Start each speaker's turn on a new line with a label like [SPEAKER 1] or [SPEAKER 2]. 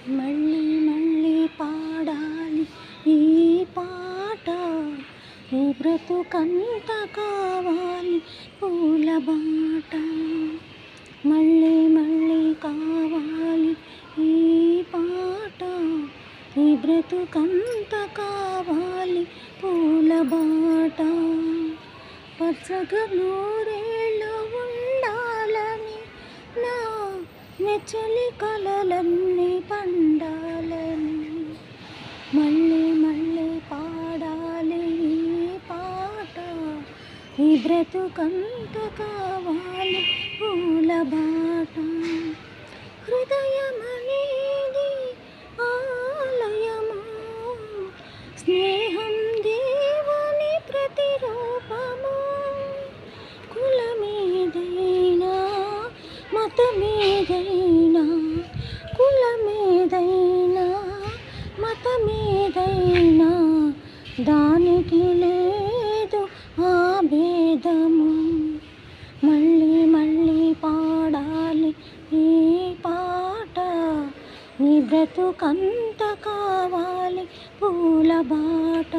[SPEAKER 1] మళ్ళీ మళ్ళీ పాడాలి ఈ పాట, ఈ బ్రతుకంత కావాలి పూల బాట. మళ్ళీ మళ్ళీ కావాలి ఈ పాట, ఈ బ్రతుకంత కావాలి పూల బాట. పచ్చగా నూరేళ్ళు ఉండాలని, నా నెచ్చలి కలలన్నీ పండాలని. మళ్ళీ మళ్ళీ పాడాలి ఈ పాట, ఈ బ్రతుకంత కావాలి పూల బాట. హృదయమనేది ఆలయము, స్నేహం దేవుని ప్రతిరూపము. కులమేదైనా మతమేదైనా, కులమేదైనా మతమేదైనా, దానికి లేదు ఆ భేదము. మళ్ళీ మళ్ళీ పాడాలి ఈ పాట, నీ బ్రతుకంత కావాలి పూల బాట.